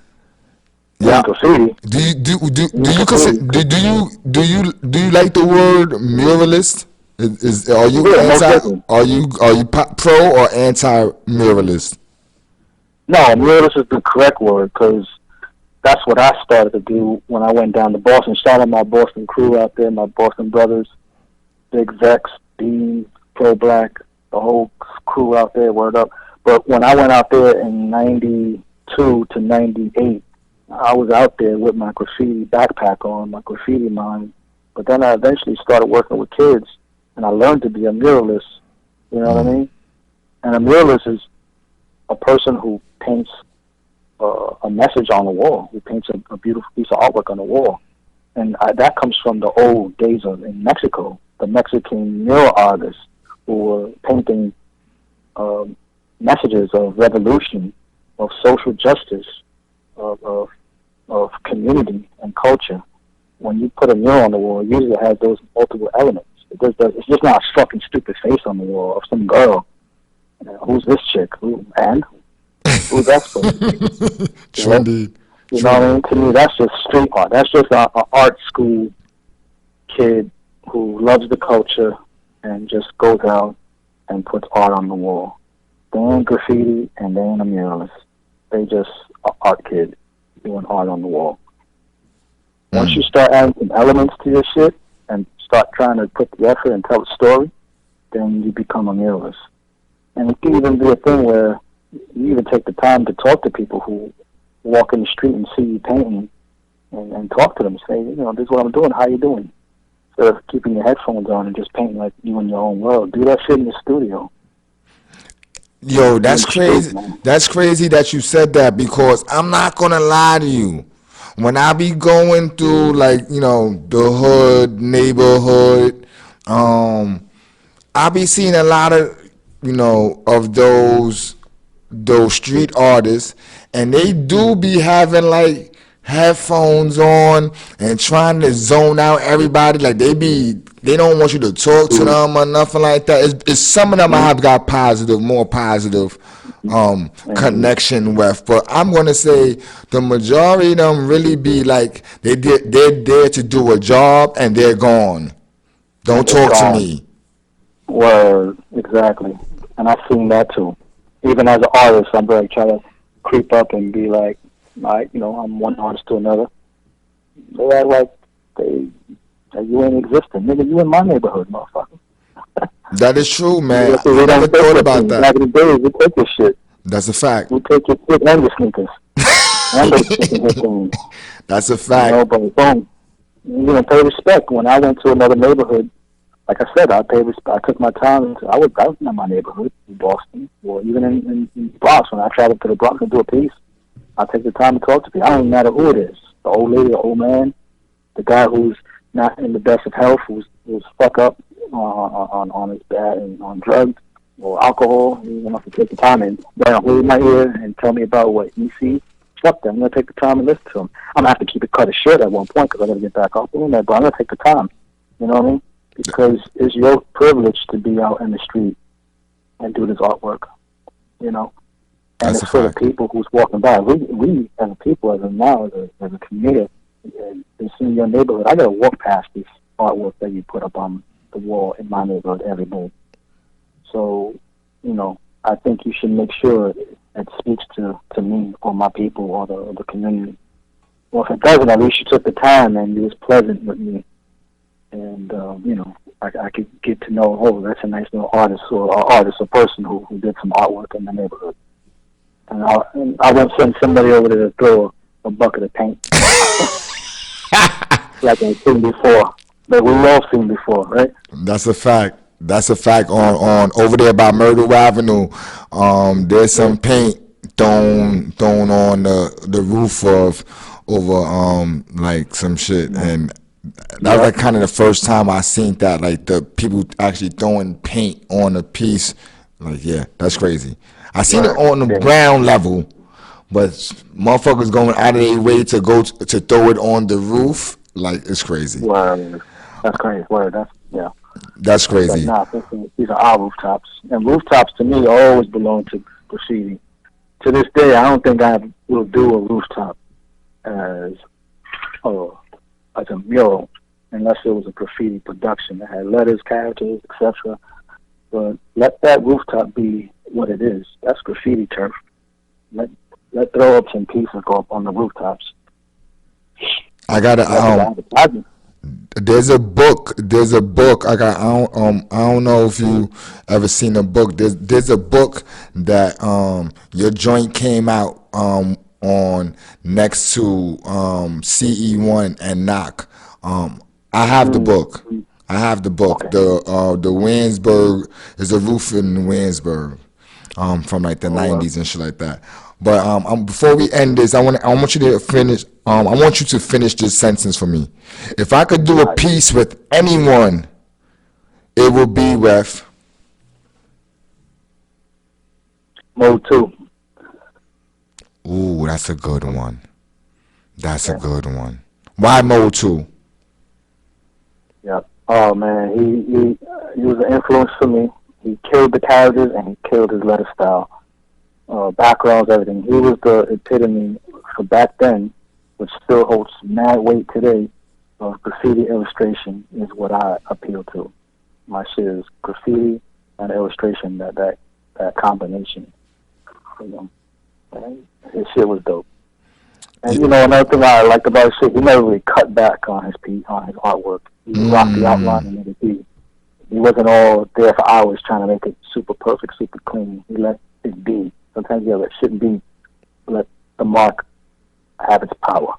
It Yeah. ain't graffiti. It Do ain't you graffiti. consider do you like the word muralist? Are you Yeah, most anti definitely. pro or anti muralist? No, muralist is the correct word because that's what I started to do when I went down to Boston. Shout out my Boston crew out there, my Boston brothers, Big Vex, Dean, Pro Black, the whole crew out there, word up. But when I went out there in 92 to 98, I was out there with my graffiti backpack on, my graffiti mind. But then I eventually started working with kids, and I learned to be a muralist. You know what I Mm. mean? And a muralist is a person who paints a message on the wall, who paints a beautiful piece of artwork on the wall. And that comes from the old days in Mexico, the Mexican mural artists who were painting messages of revolution, of social justice, of community and culture. When you put a mural on the wall, usually it has those multiple elements. It's just not a fucking stupid face on the wall of some girl. Who's this chick? Who's that supposed to be? You True know, indeed. you know True. what I mean? To me, that's just street art. That's just a art school kid who loves the culture and just goes out and puts art on the wall. They ain't graffiti and they ain't a muralist. They just a art kid doing art on the wall. Once you Mm. start adding some elements to your shit and start trying to put the effort and tell a story, then you become a muralist. And it can even be a thing where you even take the time to talk to people who walk in the street and see you painting and talk to them. Say, this is what I'm doing. How you doing? Instead of keeping your headphones on and just painting like you in your own world. Do that shit in the studio. Yo, You in that's the street, crazy. man. That's crazy that you said that because I'm not gonna lie to you. When I be going through like the hood neighborhood, um, I be seeing a lot of of those street artists, and they do be having like headphones on and trying to zone out everybody. Like they don't want you to talk to Mm-hmm. them or nothing like that. It's some of them I have got more positive Mm-hmm. connection with, but I'm gonna say the majority of them really be like they're there to do a job and they're gone. Don't And they're talk to gone. me. Word, exactly. And I've seen that too. Even as an artist, I'm like trying to creep up and be like, I'm one artist to another. They act like that you ain't existing. Nigga, you in my neighborhood, motherfucker. That is true, man. I We never don't take thought your about things. that. Back in the days, we take your shit. That's a fact. We take your shit and your sneakers. And the fucking things. That's a fact. But boom. Pay respect. When I went to another neighborhood, like I said, I paid respect. I took my time. I was in my neighborhood in Boston, or even in Bronx. When I traveled to the Bronx to do a piece, I take the time to talk to people. I don't matter who it is, the old lady, the old man, the guy who's not in the best of health, who's fuck up on his bad and on drugs or alcohol. You have to take the time and hold my ear and tell me about what he sees. Fuck them. I'm gonna take the time and listen to him. I'm gonna have to keep it cut it short at one point because I gotta get back off the internet. But I'm gonna take the time. You know what I mean? Because it's your privilege to be out in the street and do this artwork. You know, and it's for the people who's walking by. We as a people, as a community, it's in your neighborhood. I gotta walk past this artwork that you put up on the wall in my neighborhood every day. So, you know, I think you should make sure it speaks to me or my people or the community. Well, if it doesn't, at least you took the time and you was pleasant with me. And, you know, I could get to know, oh, that's a nice little artist or person who did some artwork in the neighborhood. And I won't send somebody over there to throw a bucket of paint. Like I've seen before. That we've all seen before, right? That's a fact. That's a fact. On over there by Myrtle Avenue, there's some paint thrown on the roof over like some shit, and that was like kind of the first time I seen that, like the people actually throwing paint on a piece. Like, yeah, that's crazy. I seen it on the ground level, but motherfuckers going out of their way to go to throw it on the roof. Like, it's crazy. Word. That's crazy. Word. That's crazy. Like, these are our rooftops. And rooftops, to me, always belong to graffiti. To this day, I don't think I will do a rooftop as a mural, unless it was a graffiti production that had letters, characters, etc. But let that rooftop be what it is. That's graffiti turf. Let throw-ups and pieces go up on the rooftops. I gotta There's a book. I don't know if you ever seen a book. There's a book that your joint came out on next to CE1 and Knock. I have the book. Okay. The Winsburg is a roof in Winsburg from like the 90s and shit like that. But before we end this, I want you to finish. I want you to finish this sentence for me. If I could do a piece with anyone, it would be with Mode 2. Ooh, that's a good one. A good one. Why Mode 2? Yeah. Oh man, he was an influence for me. He killed the characters and he killed his letter style. Backgrounds, everything. He was the epitome for back then, which still holds mad weight today, of graffiti illustration is what I appeal to. My shit is graffiti and illustration, that combination. You know, his shit was dope. And you know, another thing I liked about his shit, he never really cut back on his artwork. He rocked the outline and made it be. He wasn't all there for hours trying to make it super perfect, super clean. He let it be. Sometimes you let shit be. Let the mark have its power.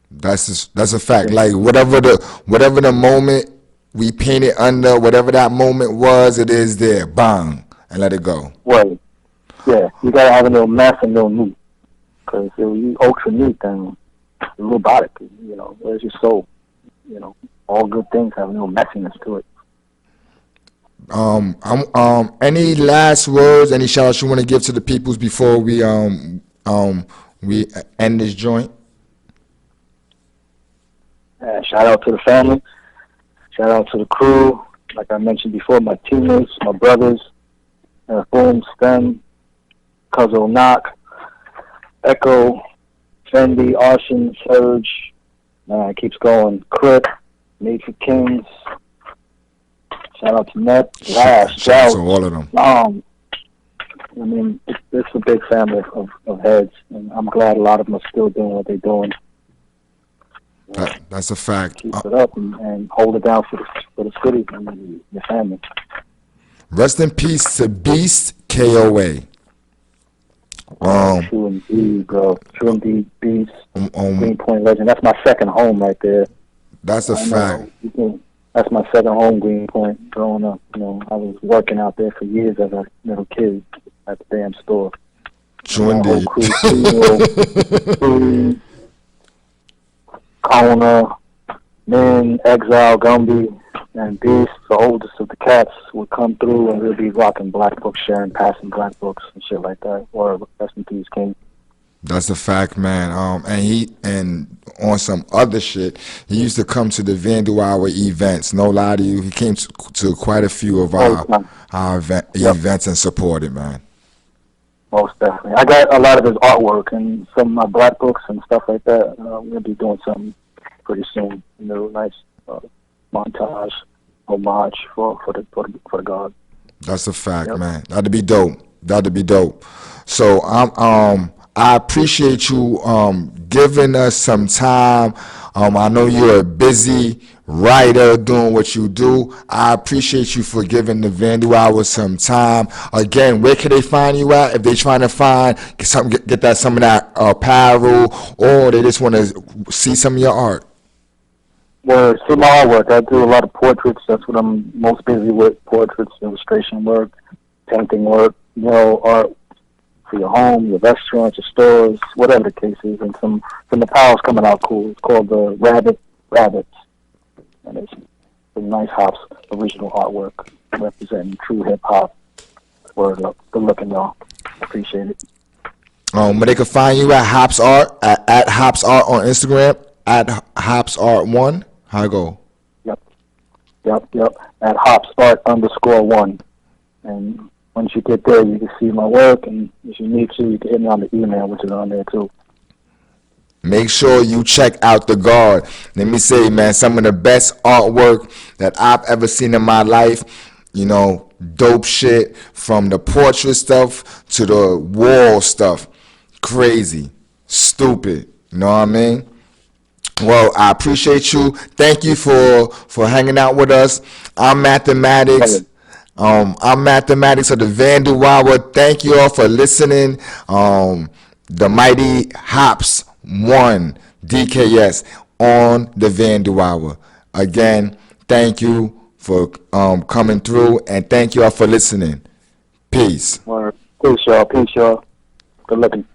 That's a fact. Like whatever the moment we painted under, whatever that moment was, it is there. Bang, and let it go. Right. Yeah, you gotta have a little mess and a little neat. Because if you ultra neat, then you're robotic. You know, where's your soul? You know, all good things have a little messiness to it. Any last words? Any shout outs you want to give to the peoples before we end this joint? Shout out to the family. Shout out to the crew. Like I mentioned before, my teammates, my brothers, Boom, Stem, Cuzzo Knock, Echo, Fendi, Arson, Surge. It keeps going. Crip, Made for Kings. Shout out to Net, Lash, Shout out to all of them. I mean, it's a big family of heads, and I'm glad a lot of them are still doing what they're doing. That's a fact. Keep it up and hold it down for the city and your family. Rest in peace to Beast KOA. True indeed, bro. True indeed, Beast. Greenpoint legend. That's my second home right there. That's a fact. That's my second home, Greenpoint. Growing up, you know, I was working out there for years as a little kid at the damn store. True that whole indeed. crew, Steve, Kona, Min, Exile, Gumby, and Beast, the oldest of the cats, would come through and we'll be rocking black books, sharing, passing black books and shit like that. Or rest in peace, King. That's a fact, man. And on some other shit, he used to come to the Vandal Hour events. No lie to you, he came to quite a few of All the time. Yep, events and supported, man. most definitely. I got a lot of his artwork and some of my black books and stuff like that. We'll be doing something pretty soon. You know, nice montage, homage for the god. That's a fact, Yep. man. That'd be dope. That'd be dope. So I appreciate you giving us some time. I know you're a busy writer doing what you do. I appreciate you for giving the Vandal Hour some time. Again, where can they find you at if they trying to find get some of that apparel, or they just want to see some of your art? Well, see my artwork. I do a lot of portraits. That's what I'm most busy with. Portraits, illustration work, painting work, art for your home, your restaurants, your stores, whatever the case is. And some apparel's coming out cool. It's called the Rabbits. And it's some nice hops, original artwork representing true hip hop. Word up. Good looking, y'all. Appreciate it. But they can find you at Hops Art at Hops Art on Instagram at Hops Art 1. How I go? Yep. At hopsart_1. And once you get there, you can see my work. And if you need to, you can hit me on the email, which is on there too. Make sure you check out the guard. Let me say, man, some of the best artwork that I've ever seen in my life. Dope shit from the portrait stuff to the wall stuff. Crazy, stupid. You know what I mean? Well, I appreciate you. Thank you for hanging out with us. I'm Mathematics. I'm Mathematics of the Vandal Hour. Thank you all for listening. The Mighty Hops 1 DKS on the Vandal Hour. Again, thank you for coming through, and thank you all for listening. Peace. Peace, y'all. Good looking.